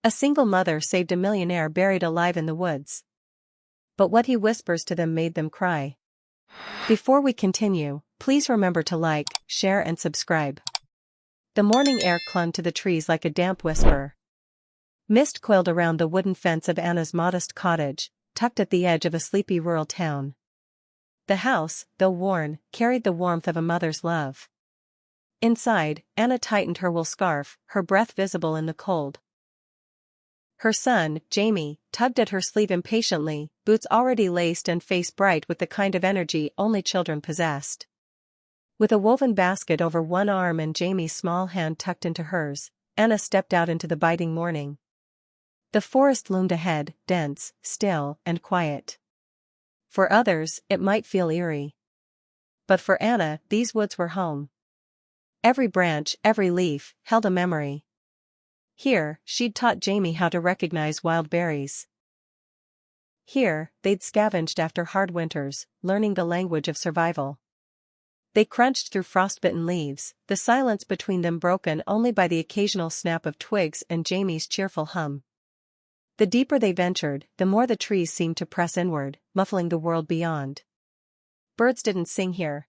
A single mother saved a millionaire buried alive in the woods. But what he whispers to them made them cry. Before we continue, please remember to like, share and subscribe. The morning air clung to the trees like a damp whisper. Mist coiled around the wooden fence of Anna's modest cottage, tucked at the edge of a sleepy rural town. The house, though worn, carried the warmth of a mother's love. Inside, Anna tightened her wool scarf, her breath visible in the cold. Her son, Jamie, tugged at her sleeve impatiently, boots already laced and face bright with the kind of energy only children possessed. With a woven basket over one arm and Jamie's small hand tucked into hers, Anna stepped out into the biting morning. The forest loomed ahead, dense, still, and quiet. For others, it might feel eerie. But for Anna, these woods were home. Every branch, every leaf, held a memory. Here, she'd taught Jamie how to recognize wild berries. Here, they'd scavenged after hard winters, learning the language of survival. They crunched through frostbitten leaves, the silence between them broken only by the occasional snap of twigs and Jamie's cheerful hum. The deeper they ventured, the more the trees seemed to press inward, muffling the world beyond. Birds didn't sing here.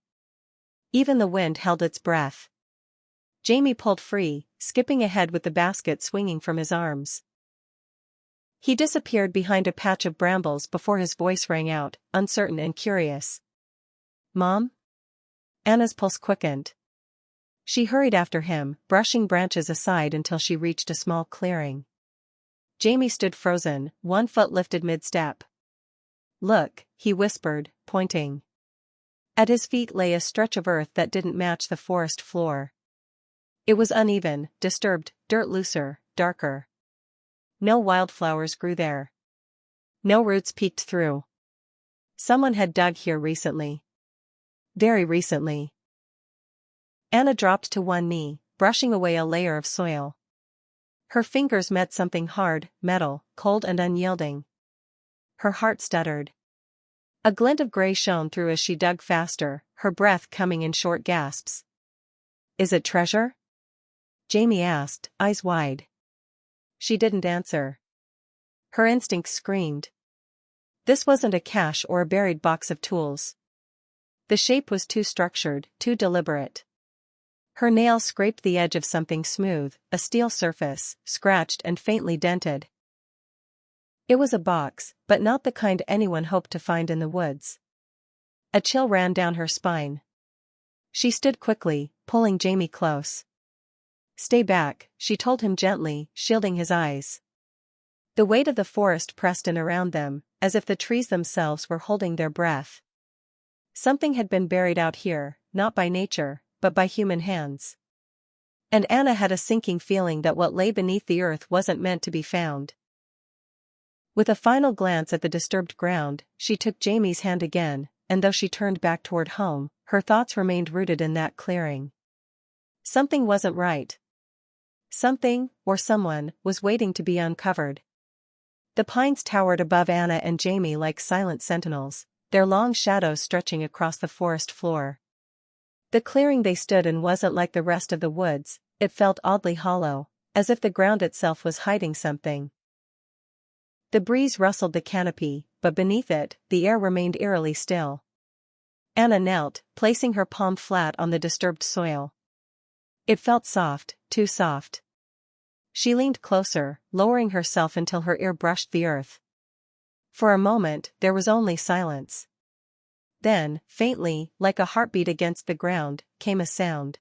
Even the wind held its breath. Jamie pulled free, skipping ahead with the basket swinging from his arms. He disappeared behind a patch of brambles before his voice rang out, uncertain and curious. "Mom?" Anna's pulse quickened. She hurried after him, brushing branches aside until she reached a small clearing. Jamie stood frozen, one foot lifted mid-step. "Look," he whispered, pointing. At his feet lay a stretch of earth that didn't match the forest floor. It was uneven, disturbed, dirt looser, darker. No wildflowers grew there. No roots peeked through. Someone had dug here recently. Very recently. Anna dropped to one knee, brushing away a layer of soil. Her fingers met something hard, metal, cold and unyielding. Her heart stuttered. A glint of gray shone through as she dug faster, her breath coming in short gasps. "Is it treasure?" Jamie asked, eyes wide. She didn't answer. Her instinct screamed. This wasn't a cache or a buried box of tools. The shape was too structured, too deliberate. Her nails scraped the edge of something smooth, a steel surface, scratched and faintly dented. It was a box, but not the kind anyone hoped to find in the woods. A chill ran down her spine. She stood quickly, pulling Jamie close. "Stay back," she told him gently, shielding his eyes. The weight of the forest pressed in around them, as if the trees themselves were holding their breath. Something had been buried out here, not by nature, but by human hands. And Anna had a sinking feeling that what lay beneath the earth wasn't meant to be found. With a final glance at the disturbed ground, she took Jamie's hand again, and though she turned back toward home, her thoughts remained rooted in that clearing. Something wasn't right. Something, or someone, was waiting to be uncovered. The pines towered above Anna and Jamie like silent sentinels, their long shadows stretching across the forest floor. The clearing they stood in wasn't like the rest of the woods, it felt oddly hollow, as if the ground itself was hiding something. The breeze rustled the canopy, but beneath it, the air remained eerily still. Anna knelt, placing her palm flat on the disturbed soil. It felt soft, too soft. She leaned closer, lowering herself until her ear brushed the earth. For a moment, there was only silence. Then, faintly, like a heartbeat against the ground, came a sound.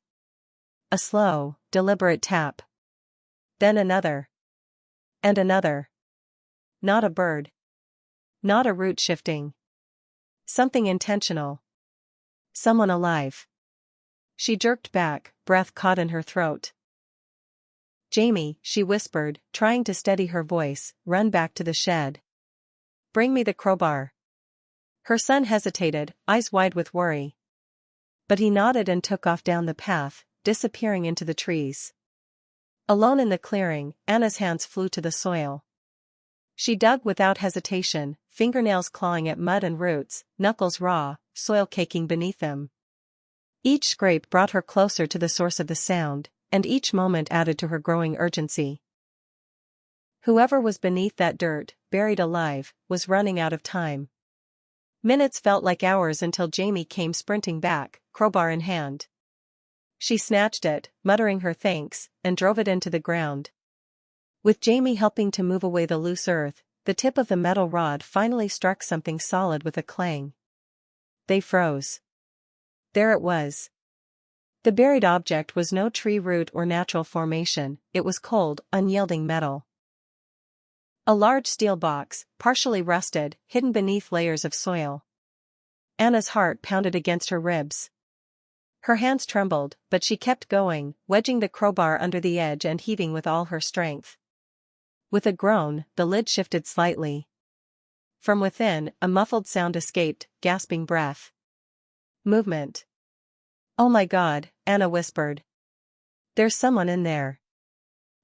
A slow, deliberate tap. Then another. And another. Not a bird. Not a root shifting. Something intentional. Someone alive. She jerked back, breath caught in her throat. "Jamie," she whispered, trying to steady her voice, "run back to the shed. Bring me the crowbar." Her son hesitated, eyes wide with worry. But he nodded and took off down the path, disappearing into the trees. Alone in the clearing, Anna's hands flew to the soil. She dug without hesitation, fingernails clawing at mud and roots, knuckles raw, soil caking beneath them. Each scrape brought her closer to the source of the sound, and each moment added to her growing urgency. Whoever was beneath that dirt, buried alive, was running out of time. Minutes felt like hours until Jamie came sprinting back, crowbar in hand. She snatched it, muttering her thanks, and drove it into the ground. With Jamie helping to move away the loose earth, the tip of the metal rod finally struck something solid with a clang. They froze. There it was. The buried object was no tree root or natural formation, it was cold, unyielding metal. A large steel box, partially rusted, hidden beneath layers of soil. Anna's heart pounded against her ribs. Her hands trembled, but she kept going, wedging the crowbar under the edge and heaving with all her strength. With a groan, the lid shifted slightly. From within, a muffled sound escaped, gasping breath. Movement. "Oh my God," Anna whispered. "There's someone in there."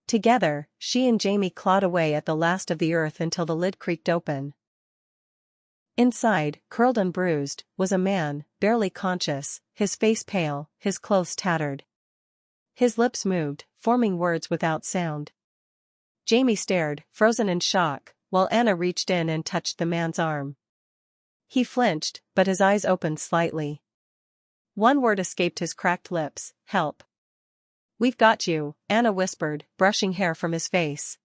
Together, she and Jamie clawed away at the last of the earth until the lid creaked open. Inside, curled and bruised, was a man, barely conscious, his face pale, his clothes tattered. His lips moved, forming words without sound. Jamie stared, frozen in shock, while Anna reached in and touched the man's arm. He flinched, but his eyes opened slightly. One word escaped his cracked lips: "Help." "We've got you," Anna whispered, brushing hair from his face.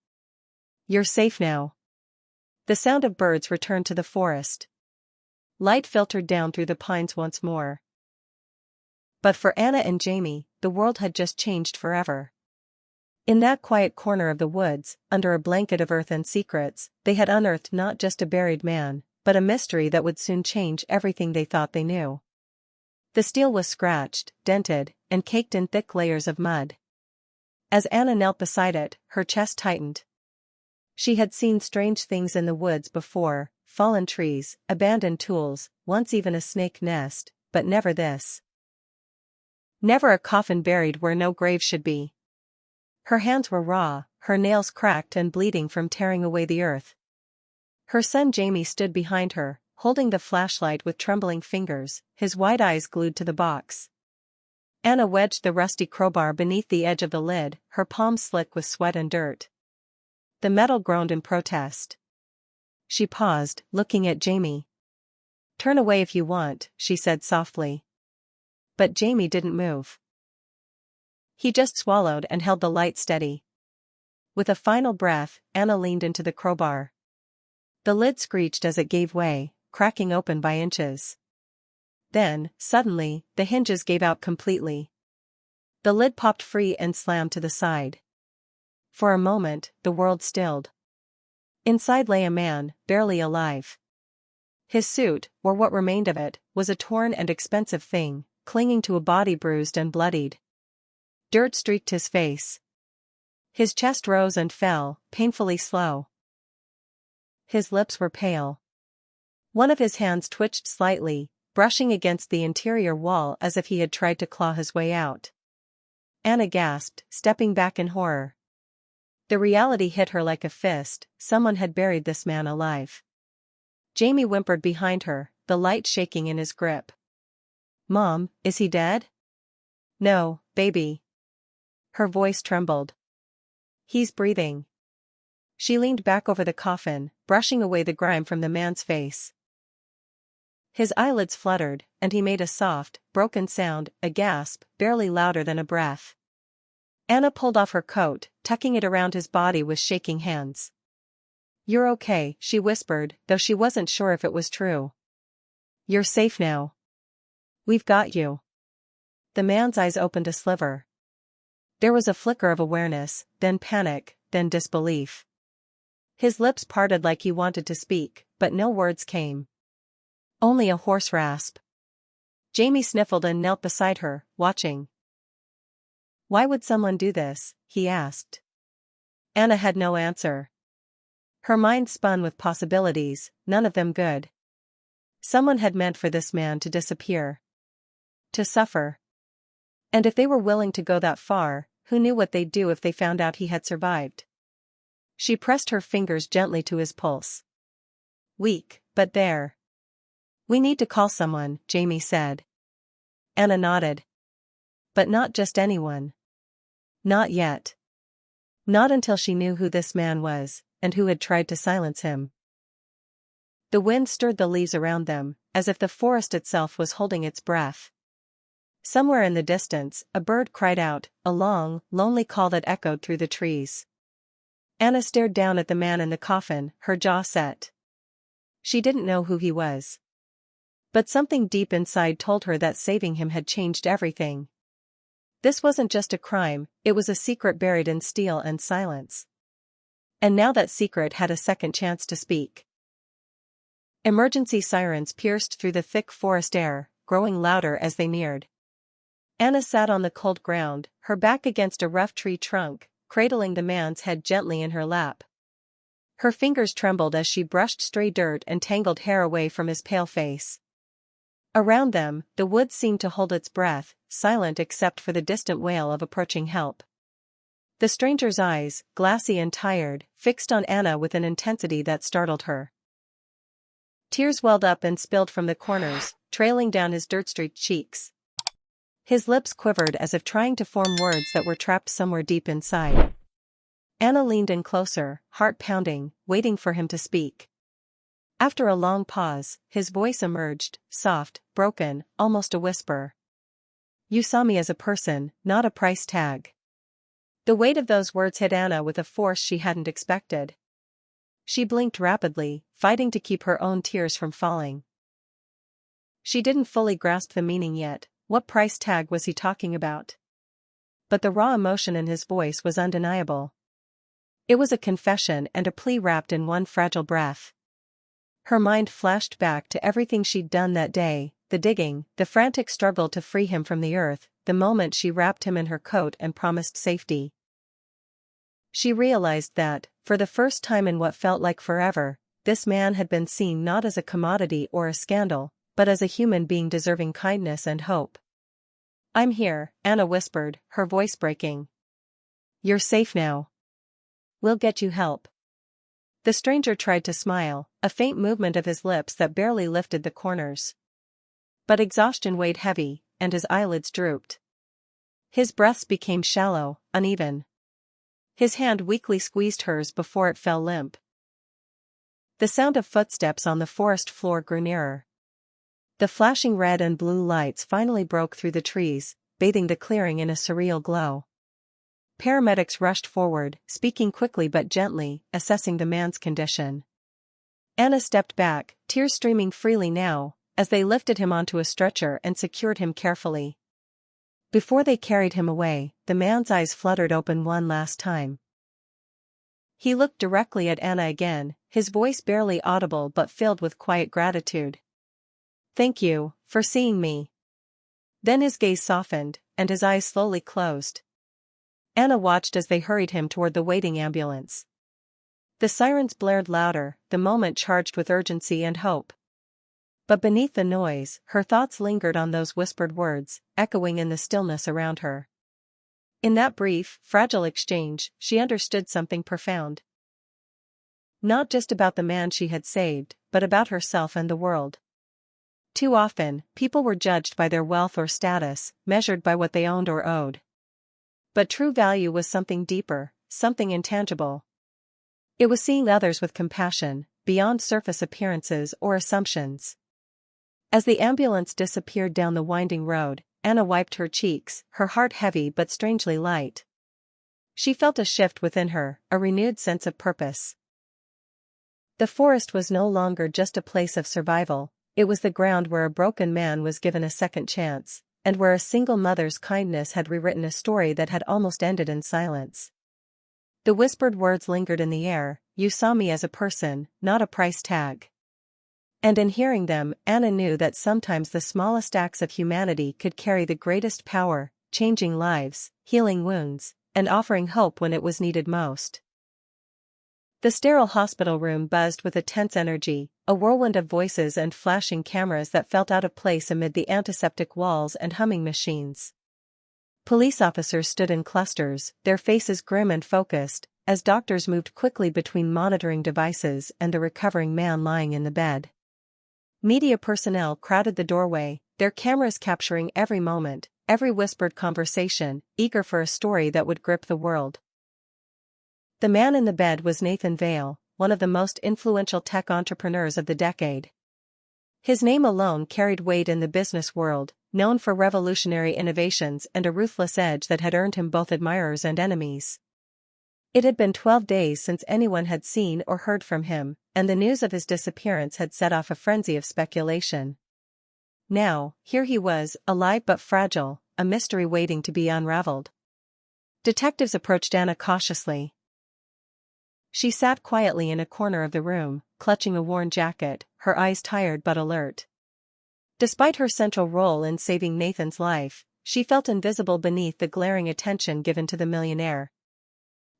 "You're safe now." The sound of birds returned to the forest. Light filtered down through the pines once more. But for Anna and Jamie, the world had just changed forever. In that quiet corner of the woods, under a blanket of earth and secrets, they had unearthed not just a buried man, but a mystery that would soon change everything they thought they knew. The steel was scratched, dented, and caked in thick layers of mud. As Anna knelt beside it, her chest tightened. She had seen strange things in the woods before, fallen trees, abandoned tools, once even a snake nest, but never this. Never a coffin buried where no grave should be. Her hands were raw, her nails cracked and bleeding from tearing away the earth. Her son Jamie stood behind her, holding the flashlight with trembling fingers, his wide eyes glued to the box. Anna wedged the rusty crowbar beneath the edge of the lid, her palms slick with sweat and dirt. The metal groaned in protest. She paused, looking at Jamie. "Turn away if you want," she said softly. But Jamie didn't move. He just swallowed and held the light steady. With a final breath, Anna leaned into the crowbar. The lid screeched as it gave way, cracking open by inches. Then, suddenly, the hinges gave out completely. The lid popped free and slammed to the side. For a moment, the world stilled. Inside lay a man, barely alive. His suit, or what remained of it, was a torn and expensive thing, clinging to a body bruised and bloodied. Dirt streaked his face. His chest rose and fell, painfully slow. His lips were pale. One of his hands twitched slightly, brushing against the interior wall as if he had tried to claw his way out. Anna gasped, stepping back in horror. The reality hit her like a fist: someone had buried this man alive. Jamie whimpered behind her, the light shaking in his grip. "Mom, is he dead?" "No, baby." Her voice trembled. "He's breathing." She leaned back over the coffin, brushing away the grime from the man's face. His eyelids fluttered, and he made a soft, broken sound, a gasp, barely louder than a breath. Anna pulled off her coat, tucking it around his body with shaking hands. "You're okay," she whispered, though she wasn't sure if it was true. "You're safe now. We've got you." The man's eyes opened a sliver. There was a flicker of awareness, then panic, then disbelief. His lips parted like he wanted to speak, but no words came. Only a hoarse rasp. Jamie sniffled and knelt beside her, watching. "Why would someone do this?" he asked. Anna had no answer. Her mind spun with possibilities, none of them good. Someone had meant for this man to disappear. To suffer. And if they were willing to go that far, who knew what they'd do if they found out he had survived? She pressed her fingers gently to his pulse. Weak, but there. "We need to call someone," Jamie said. Anna nodded. But not just anyone. Not yet. Not until she knew who this man was, and who had tried to silence him. The wind stirred the leaves around them, as if the forest itself was holding its breath. Somewhere in the distance, a bird cried out, a long, lonely call that echoed through the trees. Anna stared down at the man in the coffin, her jaw set. She didn't know who he was. But something deep inside told her that saving him had changed everything. This wasn't just a crime, it was a secret buried in steel and silence. And now that secret had a second chance to speak. Emergency sirens pierced through the thick forest air, growing louder as they neared. Anna sat on the cold ground, her back against a rough tree trunk, cradling the man's head gently in her lap. Her fingers trembled as she brushed stray dirt and tangled hair away from his pale face. Around them, the woods seemed to hold its breath, silent except for the distant wail of approaching help. The stranger's eyes, glassy and tired, fixed on Anna with an intensity that startled her. Tears welled up and spilled from the corners, trailing down his dirt-streaked cheeks. His lips quivered as if trying to form words that were trapped somewhere deep inside. Anna leaned in closer, heart pounding, waiting for him to speak. After a long pause, his voice emerged, soft, broken, almost a whisper. "You saw me as a person, not a price tag." The weight of those words hit Anna with a force she hadn't expected. She blinked rapidly, fighting to keep her own tears from falling. She didn't fully grasp the meaning yet. What price tag was he talking about? But the raw emotion in his voice was undeniable. It was a confession and a plea wrapped in one fragile breath. Her mind flashed back to everything she'd done that day, the digging, the frantic struggle to free him from the earth, the moment she wrapped him in her coat and promised safety. She realized that, for the first time in what felt like forever, this man had been seen not as a commodity or a scandal, but as a human being deserving kindness and hope. "I'm here," Anna whispered, her voice breaking. "You're safe now. We'll get you help." The stranger tried to smile, a faint movement of his lips that barely lifted the corners. But exhaustion weighed heavy, and his eyelids drooped. His breaths became shallow, uneven. His hand weakly squeezed hers before it fell limp. The sound of footsteps on the forest floor grew nearer. The flashing red and blue lights finally broke through the trees, bathing the clearing in a surreal glow. Paramedics rushed forward, speaking quickly but gently, assessing the man's condition. Anna stepped back, tears streaming freely now, as they lifted him onto a stretcher and secured him carefully. Before they carried him away, the man's eyes fluttered open one last time. He looked directly at Anna again, his voice barely audible but filled with quiet gratitude. "Thank you, for seeing me." Then his gaze softened, and his eyes slowly closed. Anna watched as they hurried him toward the waiting ambulance. The sirens blared louder, the moment charged with urgency and hope. But beneath the noise, her thoughts lingered on those whispered words, echoing in the stillness around her. In that brief, fragile exchange, she understood something profound. Not just about the man she had saved, but about herself and the world. Too often, people were judged by their wealth or status, measured by what they owned or owed. But true value was something deeper, something intangible. It was seeing others with compassion, beyond surface appearances or assumptions. As the ambulance disappeared down the winding road, Anna wiped her cheeks, her heart heavy but strangely light. She felt a shift within her, a renewed sense of purpose. The forest was no longer just a place of survival, it was the ground where a broken man was given a second chance, and where a single mother's kindness had rewritten a story that had almost ended in silence. The whispered words lingered in the air, "You saw me as a person, not a price tag." And in hearing them, Anna knew that sometimes the smallest acts of humanity could carry the greatest power, changing lives, healing wounds, and offering hope when it was needed most. The sterile hospital room buzzed with a tense energy, a whirlwind of voices and flashing cameras that felt out of place amid the antiseptic walls and humming machines. Police officers stood in clusters, their faces grim and focused, as doctors moved quickly between monitoring devices and the recovering man lying in the bed. Media personnel crowded the doorway, their cameras capturing every moment, every whispered conversation, eager for a story that would grip the world. The man in the bed was Nathan Vale, one of the most influential tech entrepreneurs of the decade. His name alone carried weight in the business world, known for revolutionary innovations and a ruthless edge that had earned him both admirers and enemies. It had been 12 days since anyone had seen or heard from him, and the news of his disappearance had set off a frenzy of speculation. Now, here he was, alive but fragile, a mystery waiting to be unraveled. Detectives approached Anna cautiously. She sat quietly in a corner of the room, clutching a worn jacket, her eyes tired but alert. Despite her central role in saving Nathan's life, she felt invisible beneath the glaring attention given to the millionaire.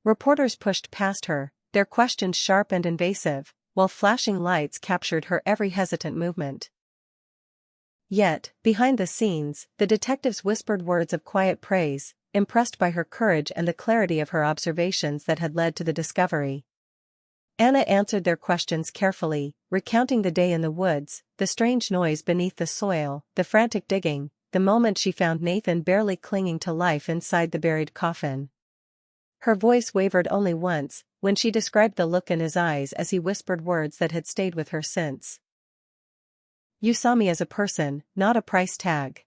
Reporters pushed past her, their questions sharp and invasive, while flashing lights captured her every hesitant movement. Yet, behind the scenes, the detectives whispered words of quiet praise, impressed by her courage and the clarity of her observations that had led to the discovery. Anna answered their questions carefully, recounting the day in the woods, the strange noise beneath the soil, the frantic digging, the moment she found Nathan barely clinging to life inside the buried coffin. Her voice wavered only once, when she described the look in his eyes as he whispered words that had stayed with her since. "You saw me as a person, not a price tag."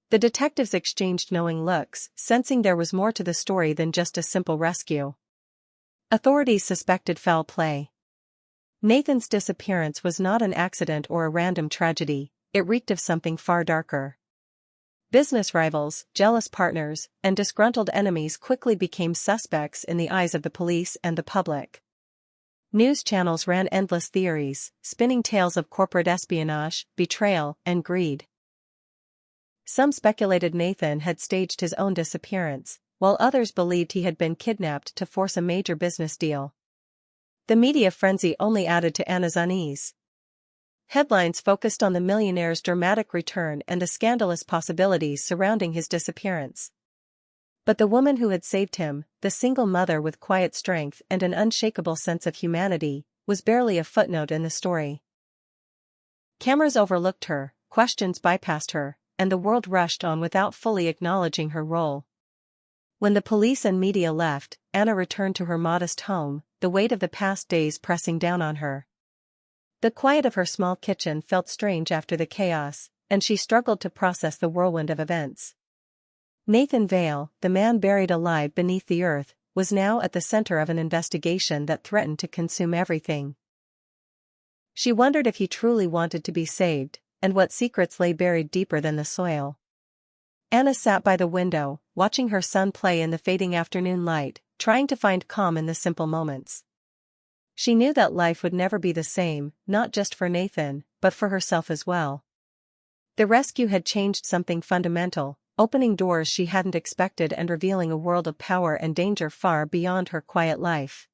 The detectives exchanged knowing looks, sensing there was more to the story than just a simple rescue. Authorities suspected foul play. Nathan's disappearance was not an accident or a random tragedy, it reeked of something far darker. Business rivals, jealous partners, and disgruntled enemies quickly became suspects in the eyes of the police and the public. News channels ran endless theories, spinning tales of corporate espionage, betrayal, and greed. Some speculated Nathan had staged his own disappearance, while others believed he had been kidnapped to force a major business deal. The media frenzy only added to Anna's unease. Headlines focused on the millionaire's dramatic return and the scandalous possibilities surrounding his disappearance. But the woman who had saved him, the single mother with quiet strength and an unshakable sense of humanity, was barely a footnote in the story. Cameras overlooked her, questions bypassed her, and the world rushed on without fully acknowledging her role. When the police and media left, Anna returned to her modest home, the weight of the past days pressing down on her. The quiet of her small kitchen felt strange after the chaos, and she struggled to process the whirlwind of events. Nathan Vale, the man buried alive beneath the earth, was now at the center of an investigation that threatened to consume everything. She wondered if he truly wanted to be saved, and what secrets lay buried deeper than the soil. Anna sat by the window, watching her son play in the fading afternoon light, trying to find calm in the simple moments. She knew that life would never be the same, not just for Nathan, but for herself as well. The rescue had changed something fundamental, opening doors she hadn't expected and revealing a world of power and danger far beyond her quiet life.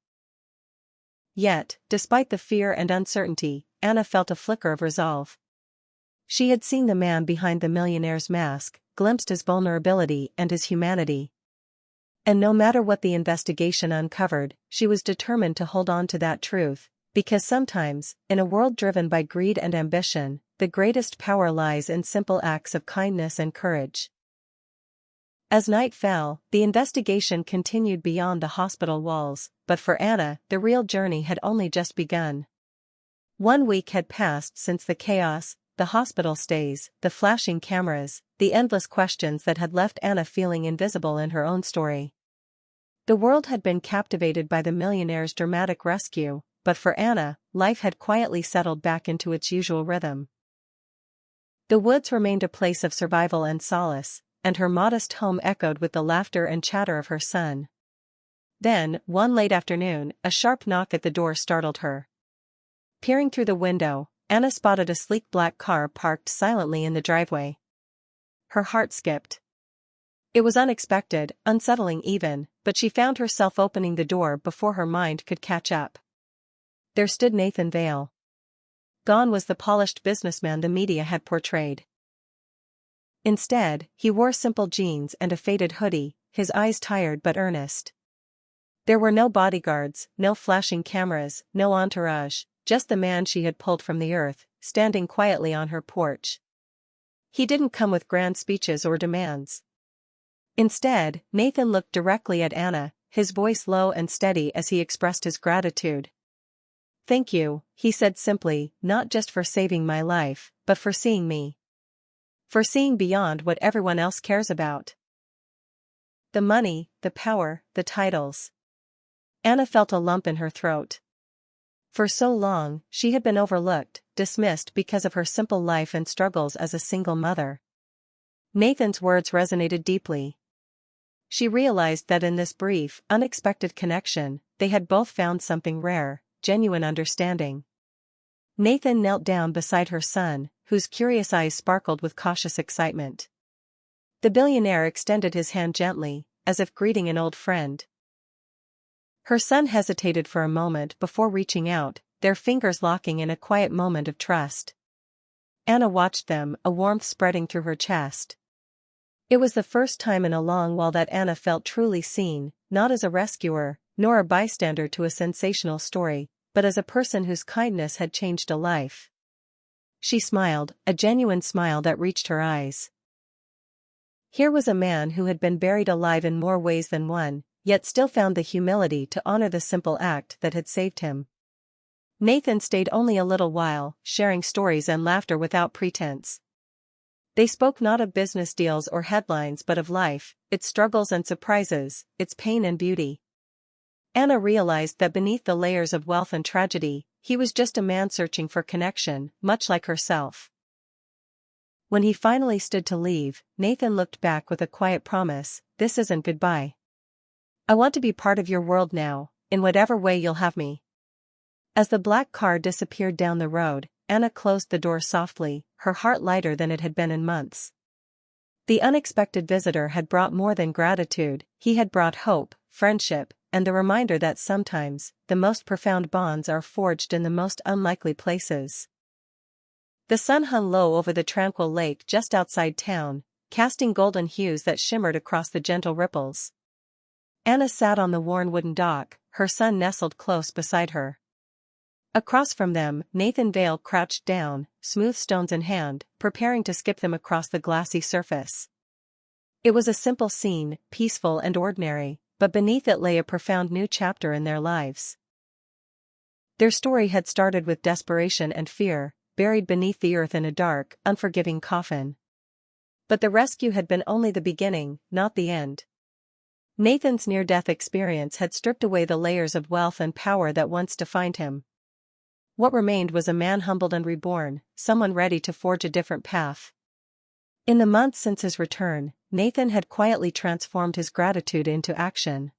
Yet, despite the fear and uncertainty, Anna felt a flicker of resolve. She had seen the man behind the millionaire's mask, glimpsed his vulnerability and his humanity. And no matter what the investigation uncovered, she was determined to hold on to that truth, because sometimes, in a world driven by greed and ambition, the greatest power lies in simple acts of kindness and courage. As night fell, the investigation continued beyond the hospital walls, but for Anna, the real journey had only just begun. 1 week had passed since the chaos, the hospital stays, the flashing cameras, the endless questions that had left Anna feeling invisible in her own story. The world had been captivated by the millionaire's dramatic rescue, but for Anna, life had quietly settled back into its usual rhythm. The woods remained a place of survival and solace, and her modest home echoed with the laughter and chatter of her son. Then, one late afternoon, a sharp knock at the door startled her. Peering through the window, Anna spotted a sleek black car parked silently in the driveway. Her heart skipped. It was unexpected, unsettling even, but she found herself opening the door before her mind could catch up. There stood Nathan Vale. Gone was the polished businessman the media had portrayed. Instead, he wore simple jeans and a faded hoodie, his eyes tired but earnest. There were no bodyguards, no flashing cameras, no entourage, just the man she had pulled from the earth, standing quietly on her porch. He didn't come with grand speeches or demands. Instead, Nathan looked directly at Anna, his voice low and steady as he expressed his gratitude. "Thank you," he said simply, "not just for saving my life, but for seeing me. For seeing beyond what everyone else cares about. The money, the power, the titles." Anna felt a lump in her throat. For so long, she had been overlooked, dismissed because of her simple life and struggles as a single mother. Nathan's words resonated deeply. She realized that in this brief, unexpected connection, they had both found something rare, genuine understanding. Nathan knelt down beside her son, whose curious eyes sparkled with cautious excitement. The billionaire extended his hand gently, as if greeting an old friend. Her son hesitated for a moment before reaching out, their fingers locking in a quiet moment of trust. Anna watched them, a warmth spreading through her chest. It was the first time in a long while that Anna felt truly seen, not as a rescuer, nor a bystander to a sensational story, but as a person whose kindness had changed a life. She smiled, a genuine smile that reached her eyes. Here was a man who had been buried alive in more ways than one, yet still found the humility to honor the simple act that had saved him. Nathan stayed only a little while, sharing stories and laughter without pretense. They spoke not of business deals or headlines but of life, its struggles and surprises, its pain and beauty. Anna realized that beneath the layers of wealth and tragedy, he was just a man searching for connection, much like herself. When he finally stood to leave, Nathan looked back with a quiet promise, "This isn't goodbye. I want to be part of your world now, in whatever way you'll have me." As the black car disappeared down the road, Anna closed the door softly, her heart lighter than it had been in months. The unexpected visitor had brought more than gratitude, he had brought hope, friendship, and the reminder that sometimes, the most profound bonds are forged in the most unlikely places. The sun hung low over the tranquil lake just outside town, casting golden hues that shimmered across the gentle ripples. Anna sat on the worn wooden dock, her son nestled close beside her. Across from them, Nathan Vale crouched down, smooth stones in hand, preparing to skip them across the glassy surface. It was a simple scene, peaceful and ordinary, but beneath it lay a profound new chapter in their lives. Their story had started with desperation and fear, buried beneath the earth in a dark, unforgiving coffin. But the rescue had been only the beginning, not the end. Nathan's near-death experience had stripped away the layers of wealth and power that once defined him. What remained was a man humbled and reborn, someone ready to forge a different path. In the months since his return, Nathan had quietly transformed his gratitude into action.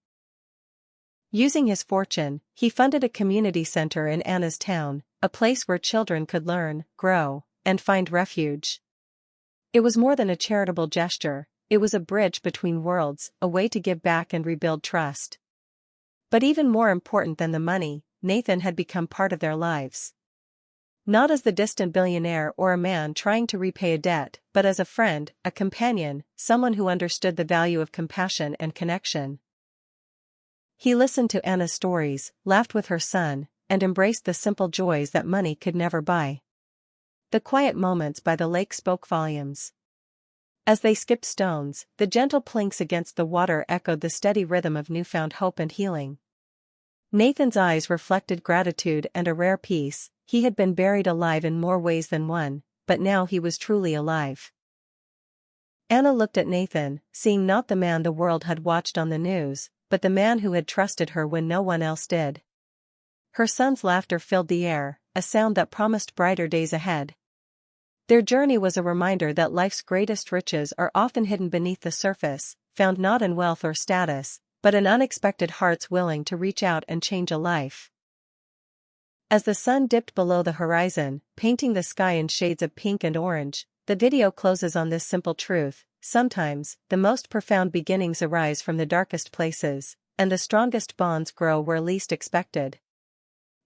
Using his fortune, he funded a community center in Anna's town, a place where children could learn, grow, and find refuge. It was more than a charitable gesture, it was a bridge between worlds, a way to give back and rebuild trust. But even more important than the money, Nathan had become part of their lives. Not as the distant billionaire or a man trying to repay a debt, but as a friend, a companion, someone who understood the value of compassion and connection. He listened to Anna's stories, laughed with her son, and embraced the simple joys that money could never buy. The quiet moments by the lake spoke volumes. As they skipped stones, the gentle plinks against the water echoed the steady rhythm of newfound hope and healing. Nathan's eyes reflected gratitude and a rare peace. He had been buried alive in more ways than one, but now he was truly alive. Anna looked at Nathan, seeing not the man the world had watched on the news, but the man who had trusted her when no one else did. Her son's laughter filled the air, a sound that promised brighter days ahead. Their journey was a reminder that life's greatest riches are often hidden beneath the surface, found not in wealth or status, but in unexpected hearts willing to reach out and change a life. As the sun dipped below the horizon, painting the sky in shades of pink and orange, the video closes on this simple truth: sometimes, the most profound beginnings arise from the darkest places, and the strongest bonds grow where least expected.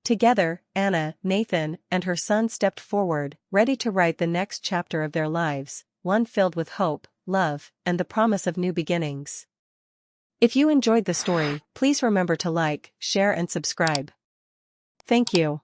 Together, Anna, Nathan, and her son stepped forward, ready to write the next chapter of their lives, one filled with hope, love, and the promise of new beginnings. If you enjoyed the story, please remember to like, share and subscribe. Thank you.